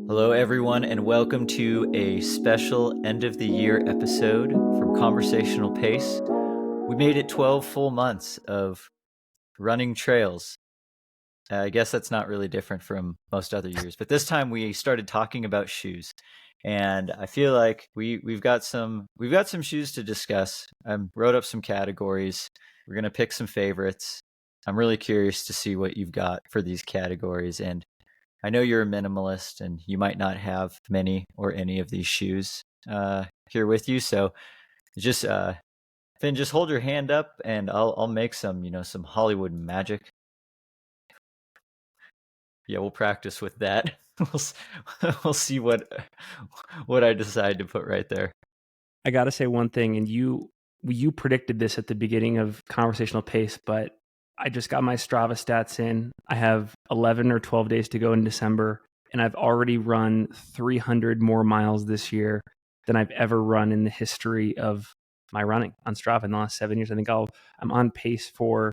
Hello, everyone, and welcome to a special end of the year episode from Conversational Pace. We made it 12 full months of running trails. I guess that's not really different from most other years, but this time we started talking about shoes, and I feel like we've got some shoes to discuss. I wrote up some categories. We're gonna pick some favorites. I'm really curious to see what you've got for these categories, and I know you're a minimalist and you might not have many or any of these shoes here with you. So just Finn, just hold your hand up and I'll make some Hollywood magic. Yeah, we'll practice with that. We'll see what I decide to put right there. I got to say one thing, and you predicted this at the beginning of Conversational Pace, but I just got my Strava stats in. I have 11 or 12 days to go in December, and I've already run 300 more miles this year than I've ever run in the history of my running on Strava in the last 7 years. I think I'm on pace for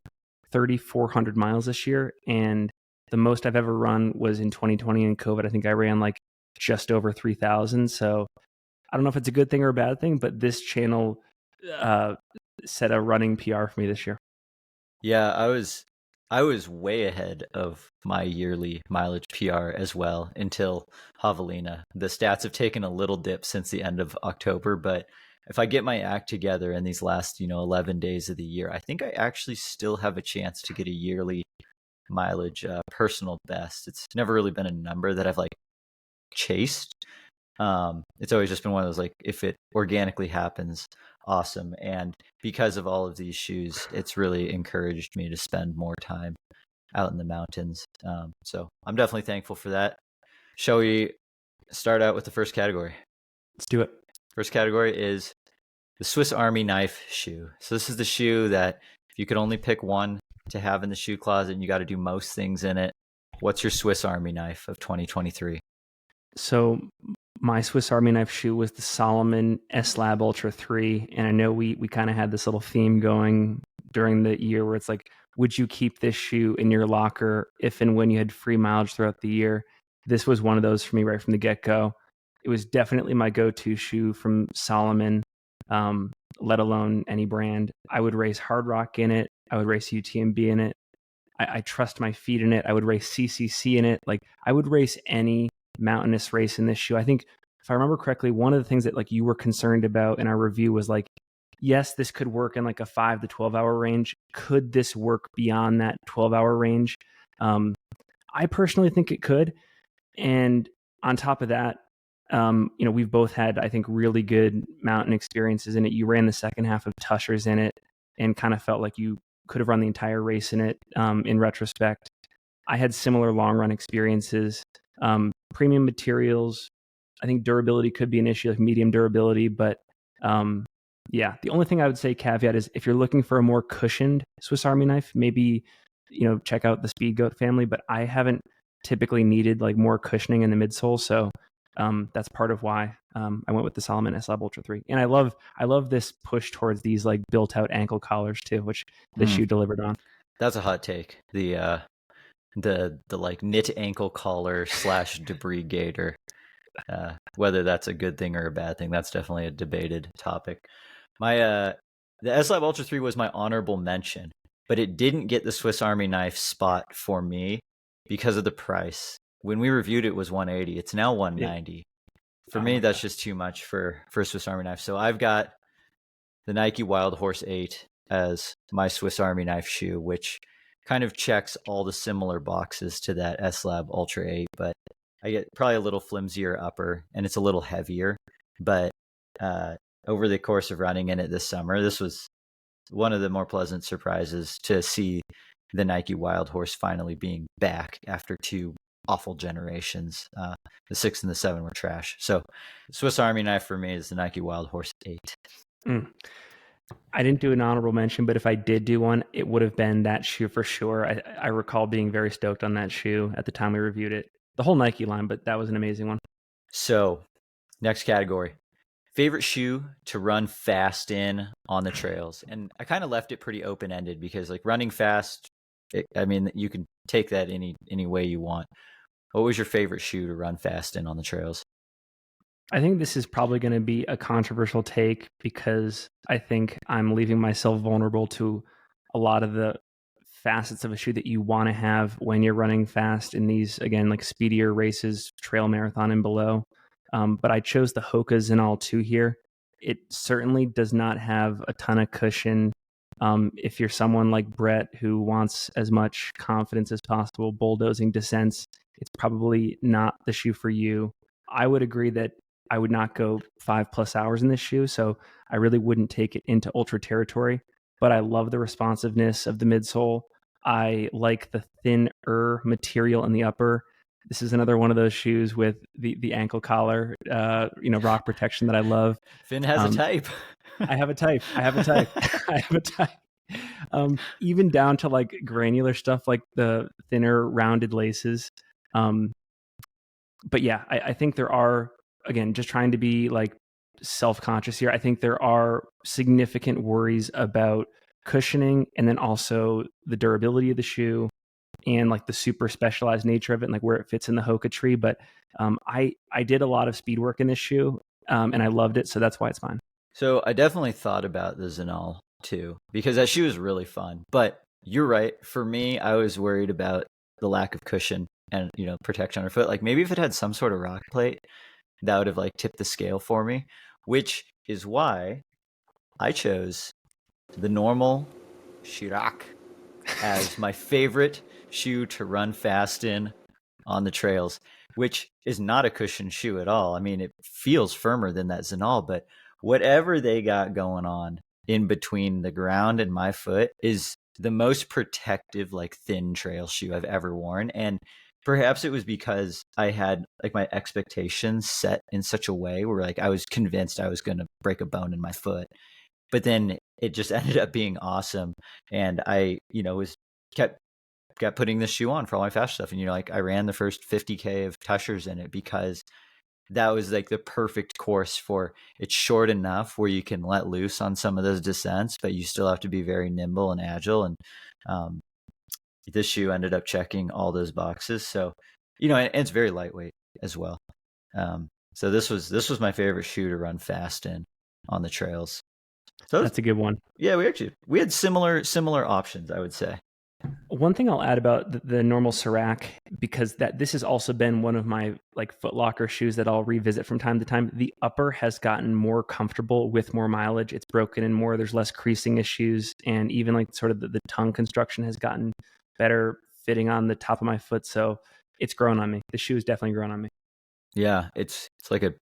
3,400 miles this year, and the most I've ever run was in 2020 in COVID. I think I ran like just over 3,000. So I don't know if it's a good thing or a bad thing, but this channel set a running PR for me this year. Yeah, I was way ahead of my yearly mileage PR as well until Javelina. The stats have taken a little dip since the end of October, but if I get my act together in these last, 11 days of the year, I think I actually still have a chance to get a yearly mileage personal best. It's never really been a number that I've chased. It's always just been one of those if it organically happens, awesome. And because of all of these shoes, it's really encouraged me to spend more time out in the mountains. So I'm definitely thankful for that. Shall we start out with the first category? Let's do it. First category is the Swiss Army knife shoe. So this is the shoe that if you could only pick one to have in the shoe closet and you got to do most things in it, what's your Swiss Army knife of 2023? So my Swiss Army knife shoe was the Salomon S-Lab Ultra 3. And I know we kind of had this little theme going during the year where it's like, would you keep this shoe in your locker if and when you had free mileage throughout the year? This was one of those for me right from the get-go. It was definitely my go-to shoe from Salomon, let alone any brand. I would race Hard Rock in it. I would race UTMB in it. I trust my feet in it. I would race CCC in it. I would race any mountainous race in this shoe. I think if I remember correctly, one of the things that you were concerned about in our review was yes, this could work in a 5 to 12 hour range. Could this work beyond that 12-hour range? I personally think it could. And on top of that, we've both had, I think, really good mountain experiences in it. You ran the second half of Tushers in it and kind of felt like you could have run the entire race in it in retrospect. I had similar long run experiences. Premium materials, I think durability could be an issue, medium durability. But the only thing I would say caveat is if you're looking for a more cushioned Swiss Army knife, maybe, check out the Speed Goat family. But I haven't typically needed more cushioning in the midsole. So that's part of why I went with the Salomon S-Lab Ultra 3. And I love this push towards these built out ankle collars too, which the shoe delivered on. That's a hot take. The knit ankle collar / debris gaiter. Whether that's a good thing or a bad thing, that's definitely a debated topic. The S-Lab Ultra 3 was my honorable mention, but it didn't get the Swiss Army knife spot for me because of the price. When we reviewed it was $180. It's now $190. For me, that's just too much for a Swiss Army knife. So I've got the Nike Wild Horse 8 as my Swiss Army knife shoe, which kind of checks all the similar boxes to that S-Lab Ultra 8, but I get probably a little flimsier upper and it's a little heavier. But over the course of running in it this summer, this was one of the more pleasant surprises to see the Nike Wild Horse finally being back after two awful generations. The 6 and the 7 were trash. So Swiss Army knife for me is the Nike Wild Horse 8. I didn't do an honorable mention, but if I did do one, it would have been that shoe for sure. I recall being very stoked on that shoe at the time we reviewed it. The whole Nike line, but that was an amazing one. So next category, favorite shoe to run fast in on the trails. And I kind of left it pretty open-ended because running fast, you can take that any way you want. What was your favorite shoe to run fast in on the trails? I think this is probably going to be a controversial take because I think I'm leaving myself vulnerable to a lot of the facets of a shoe that you want to have when you're running fast in these, again, like speedier races, trail marathon and below. But I chose the Hoka Zinal 2 here. It certainly does not have a ton of cushion. If you're someone like Brett who wants as much confidence as possible, bulldozing descents, it's probably not the shoe for you. I would agree that I would not go 5+ hours in this shoe, so I really wouldn't take it into ultra territory. But I love the responsiveness of the midsole. I like the thinner material in the upper. This is another one of those shoes with the ankle collar, rock protection that I love. Finn has a type. I have a type. I have a type. I have a type. Even down to like granular stuff like the thinner rounded laces. But yeah, I think there are, again, just trying to be like self-conscious here. I think there are significant worries about cushioning and then also the durability of the shoe and like the super specialized nature of it and like where it fits in the Hoka tree. But I did a lot of speed work in this shoe and I loved it. So that's why it's fine. So I definitely thought about the Zenal too, because that shoe is really fun. But you're right. For me, I was worried about the lack of cushion and protection on her foot. Like maybe if it had some sort of rock plate, that would have like tipped the scale for me, which is why I chose the normal Shirak as my favorite shoe to run fast in on the trails, which is not a cushioned shoe at all. I mean, it feels firmer than that Zenal, but whatever they got going on in between the ground and my foot is the most protective, like thin trail shoe I've ever worn. And perhaps it was because I had like my expectations set in such a way where like I was convinced I was going to break a bone in my foot, but then it just ended up being awesome. And I, was kept putting this shoe on for all my fast stuff. And like I ran the first 50K of Tushers in it because that was like the perfect course for it's short enough where you can let loose on some of those descents, but you still have to be very nimble and agile. And um, this shoe ended up checking all those boxes. So, and it's very lightweight as well. So this was my favorite shoe to run fast in on the trails. So That's a good one. yeah, we had similar options, I would say. One thing I'll add about the normal Serac, because this has also been one of my like Foot Locker shoes that I'll revisit from time to time. The upper has gotten more comfortable with more mileage. It's broken in more. There's less creasing issues, and even like sort of the tongue construction has gotten better fitting on the top of my foot. So it's grown on me. The shoe has definitely grown on me. Yeah, it's like a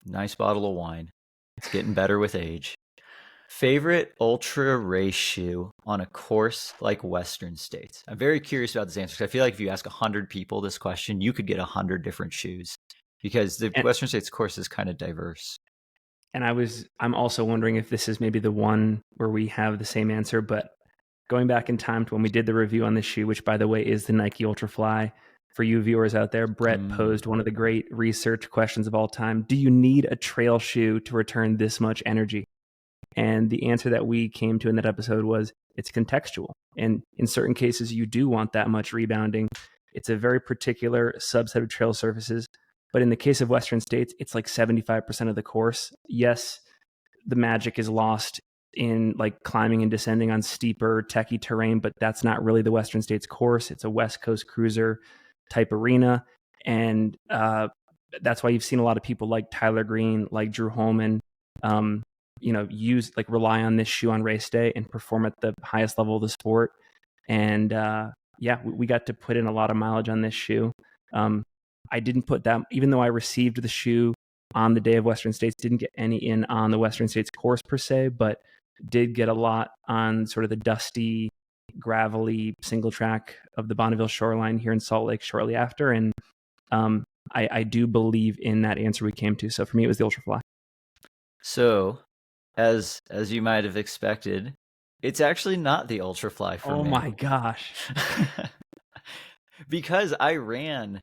nice bottle of wine. It's getting better with age. Favorite ultra race shoe on a course like Western States? I'm very curious about this answer because I feel like if you ask 100 people this question, you could get 100 different shoes because the Western States course is kind of diverse. And I'm also wondering if this is maybe the one where we have the same answer, but going back in time to when we did the review on this shoe, which by the way is the Nike Ultrafly. For you viewers out there, Brett posed one of the great research questions of all time. Do you need a trail shoe to return this much energy? And the answer that we came to in that episode was it's contextual. And in certain cases, you do want that much rebounding. It's a very particular subset of trail surfaces. But in the case of Western States, it's like 75% of the course. Yes, the magic is lost in like climbing and descending on steeper, techie terrain, but that's not really the Western States course. It's a West Coast cruiser type arena. And that's why you've seen a lot of people like Tyler Green, like Drew Holman, rely on this shoe on race day and perform at the highest level of the sport. And we got to put in a lot of mileage on this shoe. I didn't put that, even though I received the shoe on the day of Western States, didn't get any in on the Western States course per se, but did get a lot on sort of the dusty, gravelly single track of the Bonneville shoreline here in Salt Lake shortly after. And I do believe in that answer we came to. So for me, it was the Ultrafly. So as you might have expected, it's actually not the Ultrafly for me. Oh my gosh. Because I ran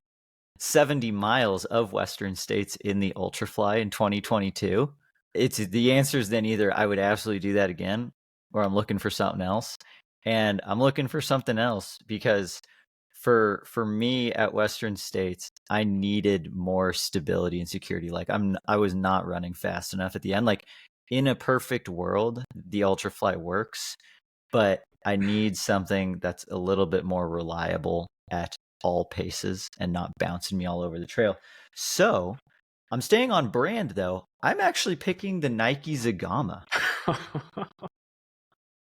70 miles of Western States in the Ultrafly in 2022. It's the answer is then either I would absolutely do that again or I'm looking for something else. And I'm looking for something else because for me at Western States, I needed more stability and security. Like I was not running fast enough at the end. Like in a perfect world, the Ultrafly works, but I need something that's a little bit more reliable at all paces and not bouncing me all over the trail. So I'm staying on brand though. I'm actually picking the Nike Zagama.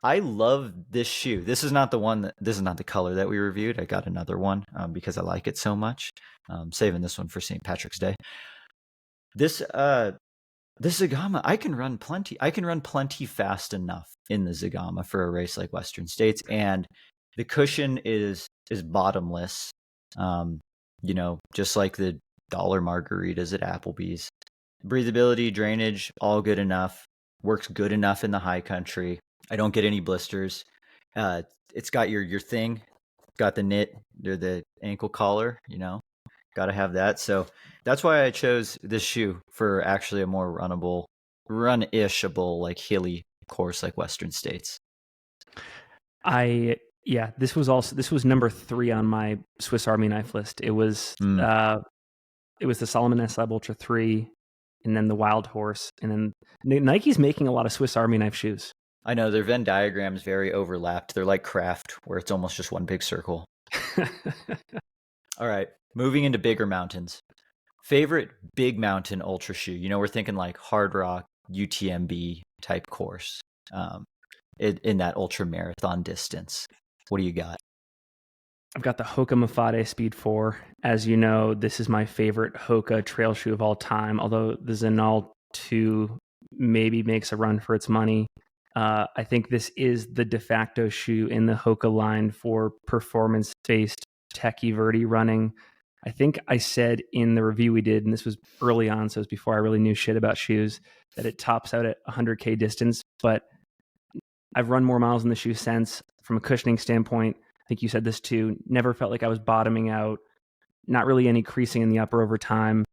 I love this shoe. This is not the one that this is not the color that we reviewed. I got another one because I like it so much. Saving this one for St. Patrick's Day. This Zagama, I can run plenty. I can run plenty fast enough in the Zagama for a race like Western States, and the cushion is bottomless. Um, just like the dollar margaritas at Applebee's. Breathability, drainage, all good enough. Works good enough in the high country. I don't get any blisters. Uh, it's got your thing. Got the knit or the ankle collar. Got to have that. So that's why I chose this shoe for actually a more runnable, run-ishable, like hilly course like Western States. This was number 3 on my Swiss Army knife list. Mm, It was the Salomon S Lab Ultra 3, and then the Wild Horse, and then Nike's making a lot of Swiss Army knife shoes. I know their Venn diagrams very overlapped. They're like craft, where it's almost just one big circle. All right, moving into bigger mountains. Favorite big mountain ultra shoe? We're thinking like Hard Rock, UTMB type course in that ultra marathon distance. What do you got? I've got the Hoka Mafate Speed 4. As you know, this is my favorite Hoka trail shoe of all time, although the Zenal 2 maybe makes a run for its money. I think this is the de facto shoe in the Hoka line for performance-based techie verti running. I think I said in the review we did, and this was early on, so it was before I really knew shit about shoes, that it tops out at 100K distance, but I've run more miles in the shoe since. From a cushioning standpoint, I think you said this too, never felt like I was bottoming out, not really any creasing in the upper over time.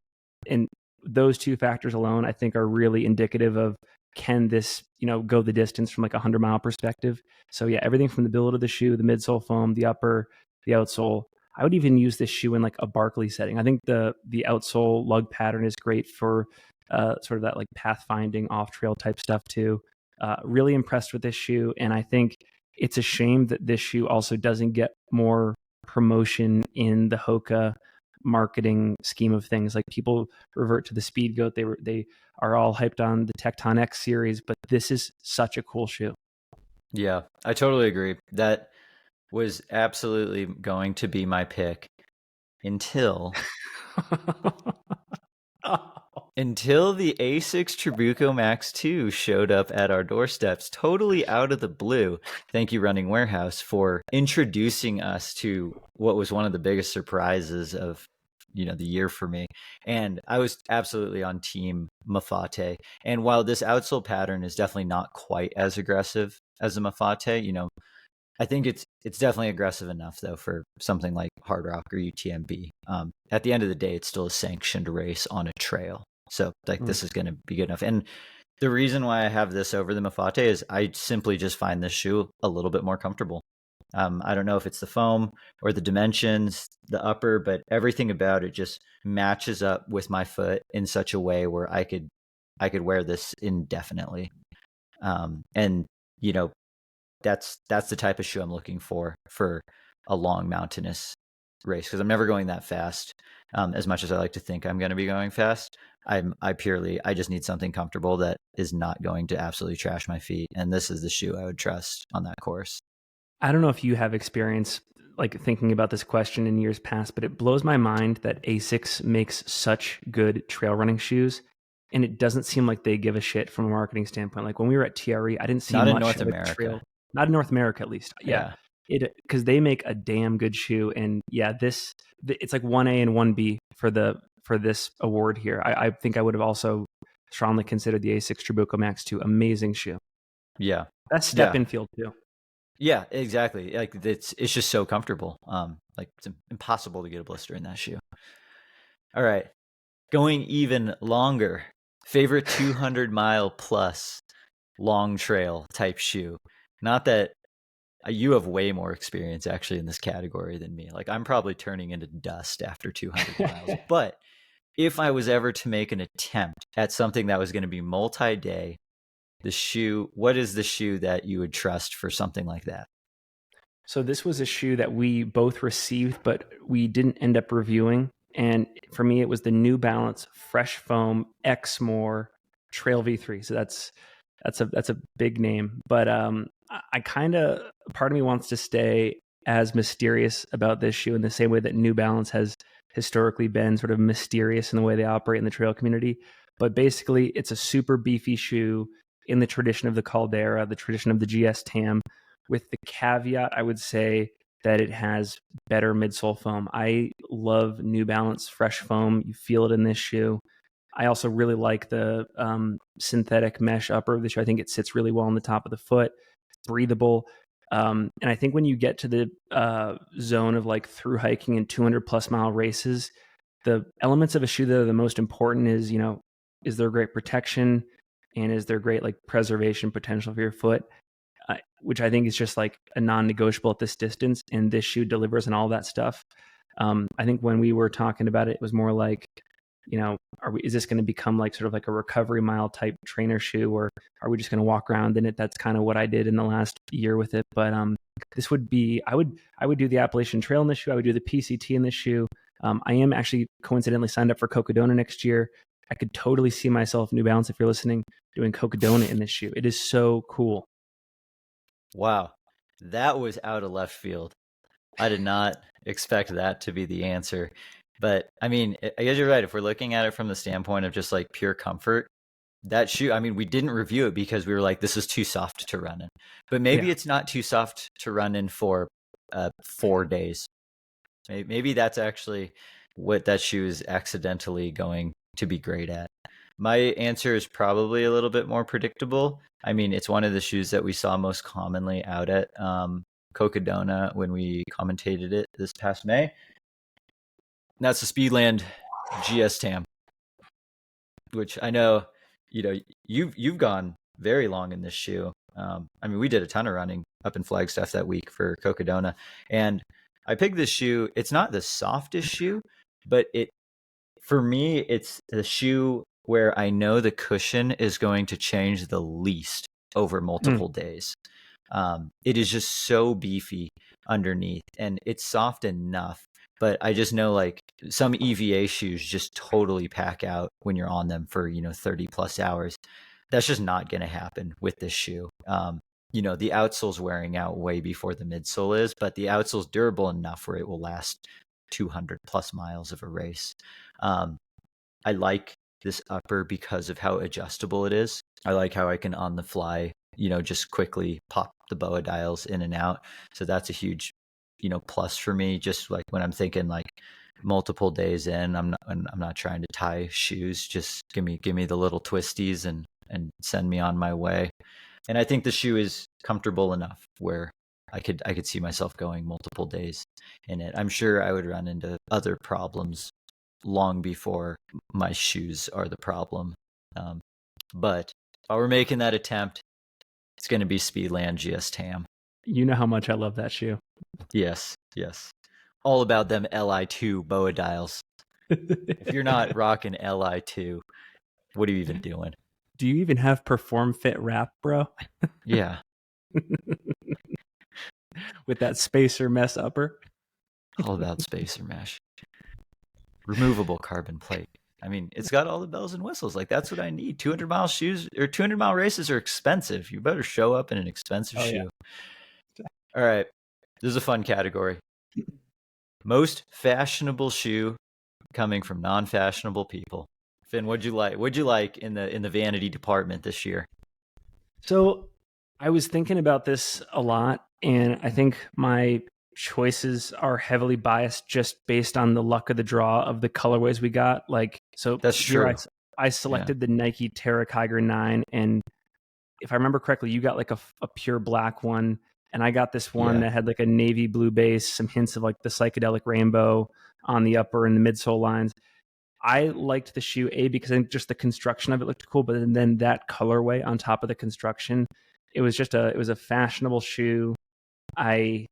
And those two factors alone, I think, are really indicative of can this, go the distance from like a 100-mile perspective. So yeah, everything from the build of the shoe, the midsole foam, the upper, the outsole. I would even use this shoe in like a Barkley setting. I think the outsole lug pattern is great for sort of that like pathfinding off trail type stuff too. Really impressed with this shoe, and I think it's a shame that this shoe also doesn't get more promotion in the Hoka marketing scheme of things. Like people revert to the Speed Goat. They are all hyped on the Tecton X series, but this is such a cool shoe. Yeah, I totally agree. That was absolutely going to be my pick until until the A6 Tribuco Max 2 showed up at our doorsteps totally out of the blue. Thank you, Running Warehouse, for introducing us to what was one of the biggest surprises of the year for me. And I was absolutely on team Mafate. And while this outsole pattern is definitely not quite as aggressive as a Mafate, I think it's definitely aggressive enough though for something like Hard Rock or UTMB. At the end of the day, it's still a sanctioned race on a trail, so like this is going to be good enough. And the reason why I have this over the Mafate is I simply just find this shoe a little bit more comfortable. I don't know if it's the foam or the dimensions, the upper, but everything about it just matches up with my foot in such a way where I could wear this indefinitely. And that's the type of shoe I'm looking for a long mountainous race, because I'm never going that fast. As much as I like to think I'm going to be going fast, I just need something comfortable that is not going to absolutely trash my feet, and this is the shoe I would trust on that course. I don't know if you have experience like thinking about this question in years past, but it blows my mind that Asics makes such good trail running shoes, and it doesn't seem like they give a shit from a marketing standpoint. Like when we were at TRE, I didn't see Not in much North like America. trail, not in North America at least. Yeah, because they make a damn good shoe, and yeah, it's like 1A and 1B for this award here. I think I would have also strongly considered the Asics Trabuco Max 2 amazing shoe. Yeah, Best step in field too. Yeah, exactly. Like it's just so comfortable. Like it's impossible to get a blister in that shoe. All right, going even longer. Favorite 200-mile plus long trail type shoe. Not that You have way more experience actually in this category than me. Like I'm probably turning into dust after 200 miles. But if I was ever to make an attempt at something that was going to be multi-day, what is the shoe that you would trust for something like that? So this was a shoe that we both received, but we didn't end up reviewing. And for me, it was the New Balance Fresh Foam Exmore Trail V3. So that's a big name. But I kind of, part of me wants to stay as mysterious about this shoe in the same way that New Balance has historically been sort of mysterious in the way they operate in the trail community. But basically, it's a super beefy shoe in the tradition of the Caldera, the tradition of the GS Tam, with the caveat, I would say, that it has better midsole foam. I love New Balance Fresh Foam. You feel it in this shoe. I also really like the synthetic mesh upper of the shoe. I think it sits really well on the top of the foot. It's breathable. And I think when you get to the zone of like through hiking and 200 plus mile races, the elements of a shoe that are the most important is, is there great protection and is there great like preservation potential for your foot? Which I think is just like a non-negotiable at this distance. And this shoe delivers on all that stuff. I think when we were talking about it, it was more like, is this going to become like sort of like a recovery mile type trainer shoe, or are we just going to walk around in it? That's kind of what I did in the last year with it. But this would be, I would do the Appalachian Trail in this shoe. I would do the PCT in this shoe. I am actually coincidentally signed up for Cocodona next year. I could totally see myself, New Balance, if you're listening, doing Cocodona in this shoe. It is so cool. Wow, that was out of left field. I did not expect that to be the answer. But I mean, I guess you're right. If we're looking at it from the standpoint of just like pure comfort, that shoe, I mean, we didn't review it because we were like, this is too soft to run in. But maybe it's not too soft to run in for 4 days. Maybe that's actually what that shoe is accidentally going to be great at. My answer is probably a little bit more predictable. I mean, it's one of the shoes that we saw most commonly out at Cocodona when we commentated it this past May. And that's the Speedland GS Tam, which I know, you've gone very long in this shoe. I mean, we did a ton of running up in Flagstaff that week for Cocodona, and I picked this shoe. It's not the softest shoe, but for me, it's the shoe where I know the cushion is going to change the least over multiple days. It is just so beefy underneath, and it's soft enough. But I just know like some EVA shoes just totally pack out when you're on them for 30 plus hours. That's just not going to happen with this shoe. The outsole's wearing out way before the midsole is, but the outsole's durable enough where it will last 200 plus miles of a race. I like this upper because of how adjustable it is. I like how I can on the fly, just quickly pop the BOA dials in and out. So that's a huge, plus for me. Just like when I'm thinking like multiple days in, I'm not trying to tie shoes. Just give me the little twisties and send me on my way. And I think the shoe is comfortable enough where I could see myself going multiple days in it. I'm sure I would run into other problems long before my shoes are the problem. But while we're making that attempt, it's going to be Speedland GS Tam. You know how much I love that shoe. Yes. All about them Li2 BOA dials. If you're not rocking Li2, what are you even doing? Do you even have Perform Fit wrap, bro? Yeah. With that spacer mesh upper. All about spacer mesh. Removable carbon plate. I mean, it's got all the bells and whistles. Like that's what I need. 200-mile shoes or 200-mile races are expensive. You better show up in an expensive shoe. Yeah. All right. This is a fun category. Most fashionable shoe coming from non-fashionable people. Finn, what'd you like in the vanity department this year? So I was thinking about this a lot, and I think my choices are heavily biased just based on the luck of the draw of the colorways we got. Like, so that's true. I selected the Nike Terra Kyger 9, and if I remember correctly, you got like a pure black one, and I got this one that had like a navy blue base, some hints of like the psychedelic rainbow on the upper and the midsole lines. I liked the shoe because I think just the construction of it looked cool, but then that colorway on top of the construction, it was a fashionable shoe. I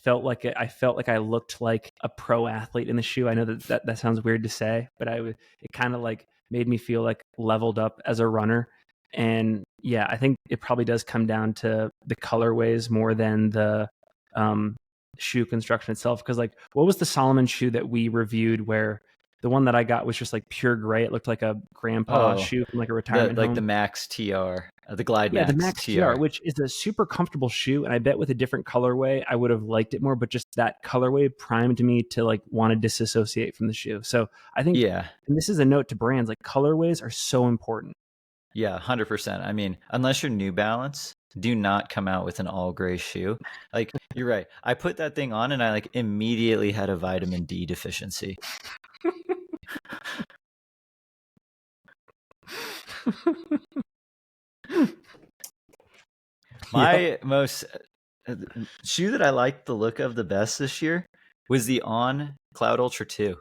felt like I looked like a pro athlete in the shoe. I know that sounds weird to say, but it kind of like made me feel like leveled up as a runner. And yeah, I think it probably does come down to the colorways more than the shoe construction itself. Because like, what was the Solomon shoe that we reviewed where the one that I got was just like pure gray? It looked like a grandpa Oh, shoe from like a the retirement like home. the Max TR, the Glide Yeah, the Max Max TR, TR. which is a super comfortable shoe, and I bet with a different colorway, I would have liked it more. But just that colorway primed me to like want to disassociate from the shoe. So I think, Yeah, and this is a note to brands, like colorways are so important. yeah, 100%. I mean, unless you're New Balance, do not come out with an all gray shoe. Like you're right. I put that thing on and I like immediately had a vitamin D deficiency. Yep. My most shoe that I liked the look of the best this year was the On Cloud Ultra 2.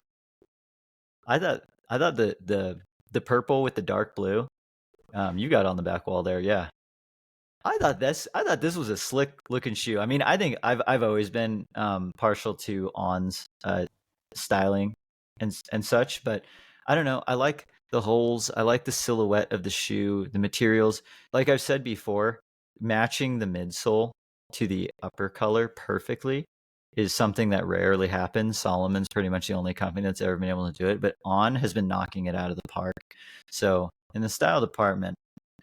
I thought the purple with the dark blue, you got on the back wall there, yeah. I thought this was a slick looking shoe. I mean, I think I've always been partial to On's styling and such, but I don't know. I like the holes. I like the silhouette of the shoe, the materials. Like I've said before, matching the midsole to the upper color perfectly is something that rarely happens. Solomon's pretty much the only company that's ever been able to do it, but On has been knocking it out of the park. So in the style department,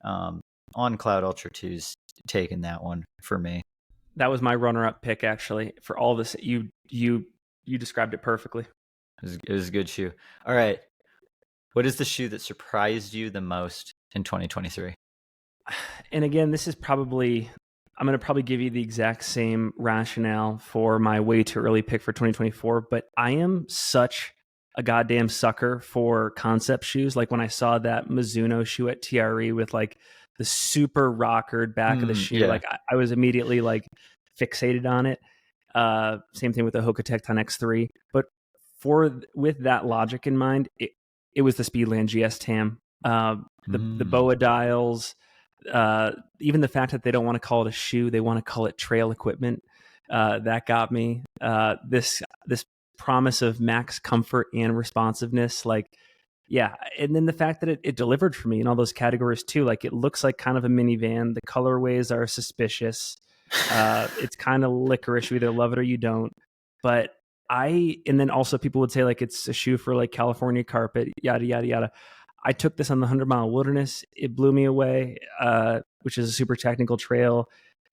um, On Cloud Ultra 2's taking that one for me. That was my runner-up pick actually for all this. You described it perfectly. It was a good shoe. All right. What is the shoe that surprised you the most in 2023? And again, this is probably, I'm going to probably give you the exact same rationale for my way too early pick for 2024, but I am such a goddamn sucker for concept shoes. Like when I saw that Mizuno shoe at TRE with like the super rockered back of the shoe, Yeah. like I was immediately like fixated on it. Same thing with the Hoka Tecton X3. But with that logic in mind, it was the Speedland GS Tam. The BOA dials, even the fact that they don't want to call it a shoe, they want to call it trail equipment. That got me. This promise of max comfort and responsiveness, like yeah, and then the fact that it delivered for me in all those categories too. Like it looks like kind of a minivan. The colorways are suspicious. It's kind of licorice. You either love it or you don't. But and then also people would say like it's a shoe for like California carpet, yada yada yada. I took this on the 100-mile wilderness. It blew me away, which is a super technical trail.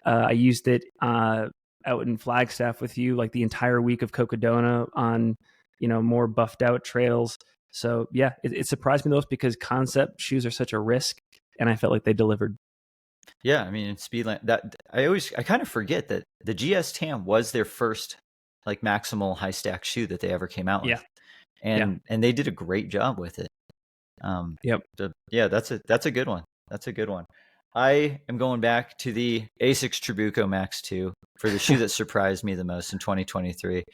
I used it out in Flagstaff with you like the entire week of Cocodona on, more buffed out trails. So yeah, it surprised me most because concept shoes are such a risk, and I felt like they delivered. Yeah, I mean, in Speedland, that I kind of forget that the GS Tam was their first like maximal high stack shoe that they ever came out Yeah, with, yeah, and they did a great job with it. yep. Yeah, that's a good one. That's a good one. I am going back to the Asics Tribuco Max 2 for the shoe that surprised me the most in 2023.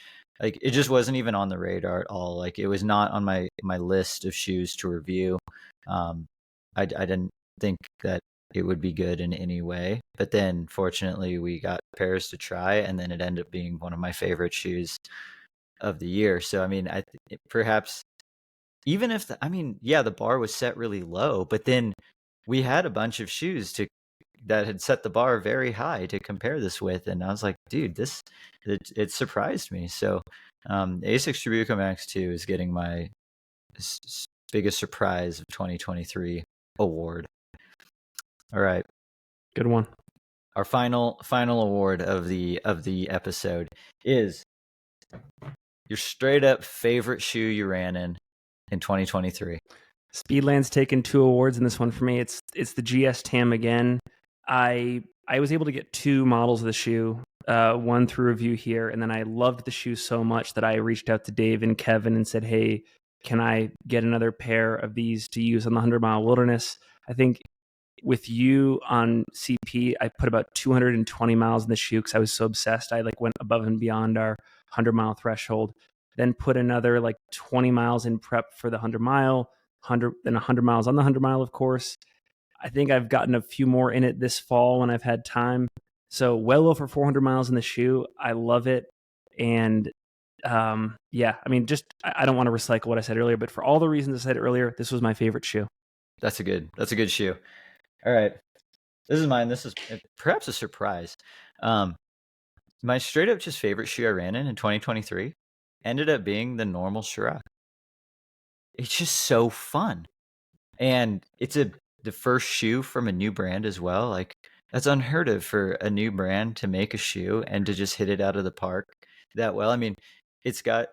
Like it just wasn't even on the radar at all. Like it was not on my list of shoes to review. Um, I didn't think that it would be good in any way. But then fortunately we got pairs to try and then it ended up being one of my favorite shoes of the year. So I mean, perhaps even if I mean, yeah, the bar was set really low, but then we had a bunch of shoes that had set the bar very high to compare this with, and I was like, dude, it surprised me. So, Asics Tribuco Max 2 is getting my biggest surprise of 2023 award. All right, Good one. our final award of the episode is your straight up favorite shoe you ran in 2023. Speedland's taken 2 awards in this one for me. It's the GS Tam again. I was able to get 2 models of the shoe, one through review here, and then I loved the shoe so much that I reached out to Dave and Kevin and said, "Hey, can I get another pair of these to use on the 100-mile wilderness?" I think with you on CP, I put about 220 miles in the shoe because I was so obsessed. I like went above and beyond our 100-mile threshold. Then put another like 20 miles in prep for the 100-mile, 100 miles on the 100-mile, of course. I think I've gotten a few more in it this fall when I've had time. So well over 400 miles in the shoe. I love it. And yeah, I mean, just I don't want to recycle what I said earlier, but for all the reasons I said earlier, this was my favorite shoe. That's a good shoe. All right. This is mine. This is perhaps a surprise. Um, my straight up just favorite shoe I ran in 2023 ended up being the normal Shiraz. It's just so fun. And it's the first shoe from a new brand as well. Like that's unheard of for a new brand to make a shoe and to just hit it out of the park that well. I mean, it's got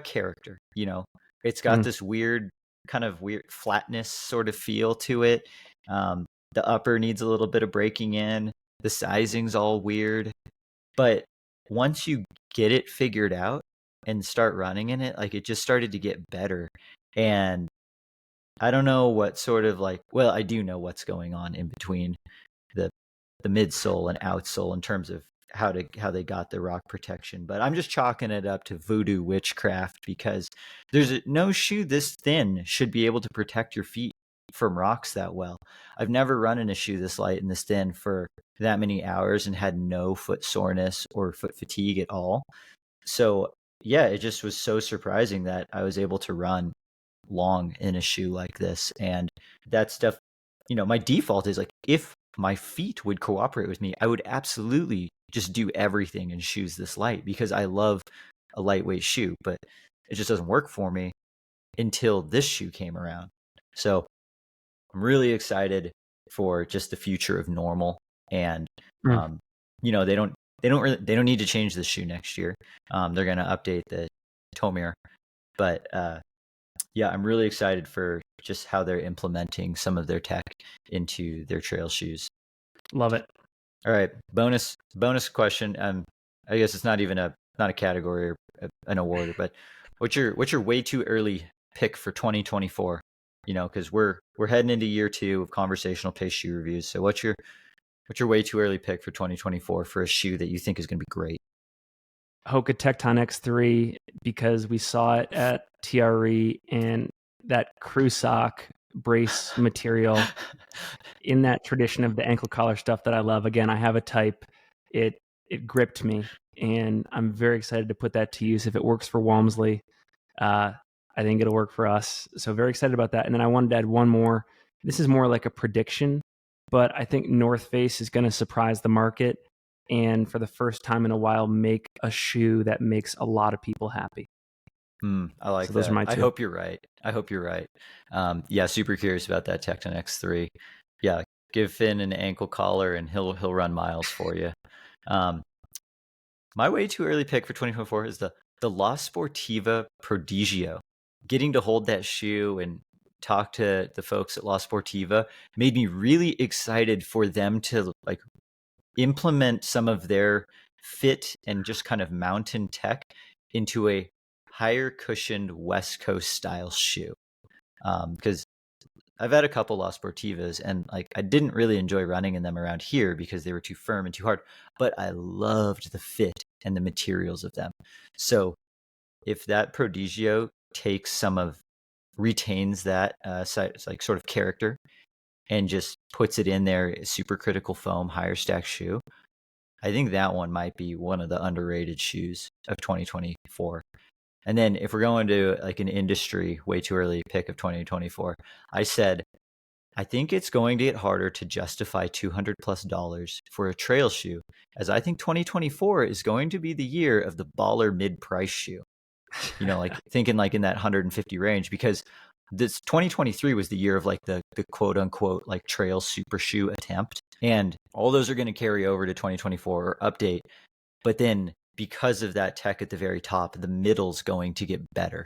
character, you know. It's got this weird kind of weird flatness sort of feel to it. The upper needs a little bit of breaking in. The sizing's all weird, but once you get it figured out and start running in it, like it just started to get better. And I don't know what sort of like, well, I do know what's going on in between the midsole and outsole in terms of how they got the rock protection, but I'm just chalking it up to voodoo witchcraft because no shoe this thin should be able to protect your feet from rocks that well. I've never run in a shoe this light and this thin for that many hours and had no foot soreness or foot fatigue at all. So yeah, it just was so surprising that I was able to run long in a shoe like this. And that stuff, my default is like, if my feet would cooperate with me, I would absolutely just do everything in shoes this light because I love a lightweight shoe, but it just doesn't work for me until this shoe came around. So I'm really excited for just the future of normal. And, they don't need to change the shoe next year. They're going to update the Tomir, but, yeah, I'm really excited for just how they're implementing some of their tech into their trail shoes. Love it. All right, bonus question. I guess it's not a category or an award, but what's your way too early pick for 2024? Because we're heading into year 2 of conversational pace shoe reviews. So what's your way too early pick for 2024 for a shoe that you think is going to be great? Hoka Tecton X3 because we saw it at TRE and that crew sock brace material in that tradition of the ankle collar stuff that I love. Again, I have a type. It gripped me, and I'm very excited to put that to use. If it works for Walmsley, I think it'll work for us. So very excited about that. And then I wanted to add one more. This is more like a prediction, but I think North Face is going to surprise the market and for the first time in a while make a shoe that makes a lot of people happy. I like so those that. Are my two. I hope you're right. Yeah, super curious about that Tecton X3. Yeah, give Finn an ankle collar and he'll run miles for you. My way too early pick for 2024 is the La Sportiva Prodigio. Getting to hold that shoe and talk to the folks at La Sportiva made me really excited for them to like implement some of their fit and just kind of mountain tech into a higher cushioned West Coast style shoe. Because I've had a couple La Sportivas and like I didn't really enjoy running in them around here because they were too firm and too hard, but I loved the fit and the materials of them. So if that Prodigio retains that like sort of character and just puts it in their supercritical foam higher stack shoe, I think that one might be one of the underrated shoes of 2024. And then if we're going to like an industry way too early pick of 2024, I said, I think it's going to get harder to justify $200+ for a trail shoe, as I think 2024 is going to be the year of the baller mid-price shoe. Like thinking like in that 150 range, because this 2023 was the year of like the quote unquote like trail super shoe attempt. And all those are going to carry over to 2024 or update. But then because of that tech at the very top, the middle's going to get better.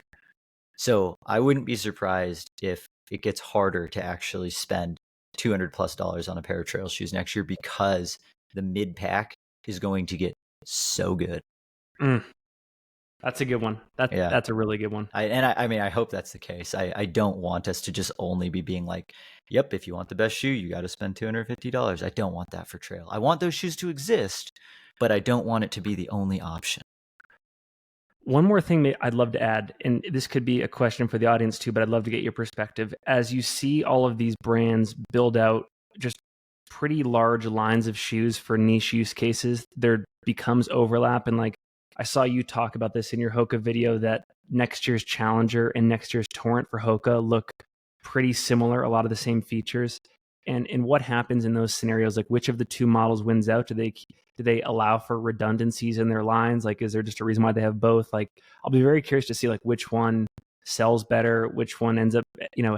So I wouldn't be surprised if it gets harder to actually spend $200+ on a pair of trail shoes next year because the mid pack is going to get so good. That's a good one. That's a really good one. I mean, I hope that's the case. I don't want us to just only be being like, yep, if you want the best shoe, you got to spend $250. I don't want that for trail. I want those shoes to exist, but I don't want it to be the only option. One more thing that I'd love to add, and this could be a question for the audience too, but I'd love to get your perspective. As you see all of these brands build out just pretty large lines of shoes for niche use cases, there becomes overlap. And like I saw you talk about this in your Hoka video, that next year's Challenger and next year's Torrent for Hoka look pretty similar, a lot of the same features. And what happens in those scenarios? Like, which of the two models wins out? Do they allow for redundancies in their lines? Like, is there just a reason why they have both? Like, I'll be very curious to see like which one sells better, which one ends up,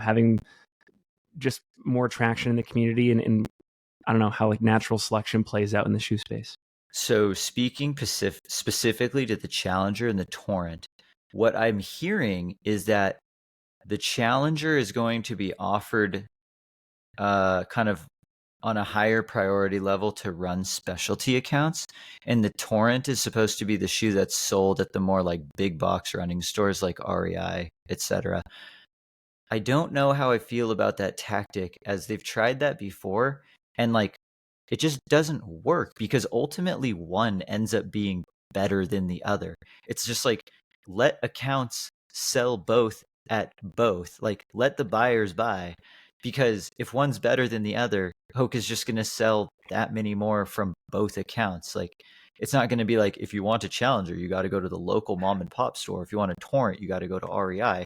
having just more traction in the community, and I don't know how like natural selection plays out in the shoe space. So speaking specifically to the Challenger and the Torrent, what I'm hearing is that the Challenger is going to be offered kind of on a higher priority level to run specialty accounts, and the Torrent is supposed to be the shoe that's sold at the more like big box running stores like REI, etc. I don't know how I feel about that tactic, as they've tried that before, and like it just doesn't work because ultimately one ends up being better than the other. It's just like, let accounts sell both at both. Like, let the buyers buy, because if one's better than the other, Hoka's just going to sell that many more from both accounts. Like, it's not going to be like, if you want a Challenger, you got to go to the local mom and pop store. If you want a Torrent, you got to go to REI.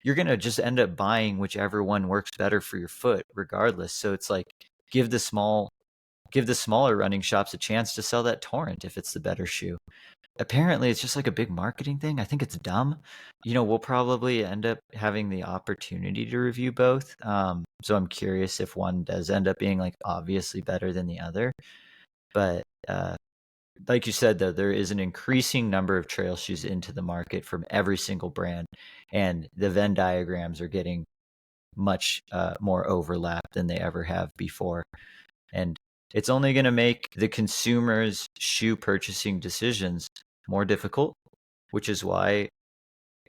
You're going to just end up buying whichever one works better for your foot regardless. So it's like, give the smaller running shops a chance to sell that Torrent if it's the better shoe. Apparently it's just like a big marketing thing. I think it's dumb. We'll probably end up having the opportunity to review both. So I'm curious if one does end up being like obviously better than the other. But like you said, though, there is an increasing number of trail shoes into the market from every single brand, and the Venn diagrams are getting much more overlap than they ever have before. And it's only going to make the consumer's shoe purchasing decisions more difficult, which is why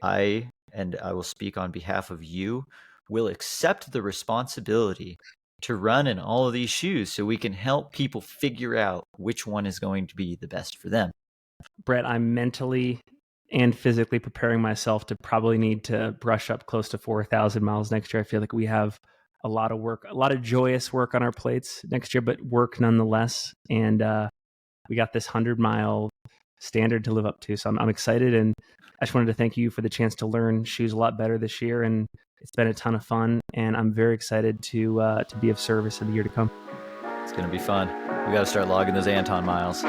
and I will speak on behalf of you, will accept the responsibility to run in all of these shoes so we can help people figure out which one is going to be the best for them. Brett, I'm mentally and physically preparing myself to probably need to brush up close to 4,000 miles next year. I feel like we have a lot of work, a lot of joyous work on our plates next year, but work nonetheless. And we got this 100-mile standard to live up to. So I'm excited. And I just wanted to thank you for the chance to learn shoes a lot better this year. And it's been a ton of fun. And I'm very excited to be of service in the year to come. It's going to be fun. We got to start logging those Anton miles.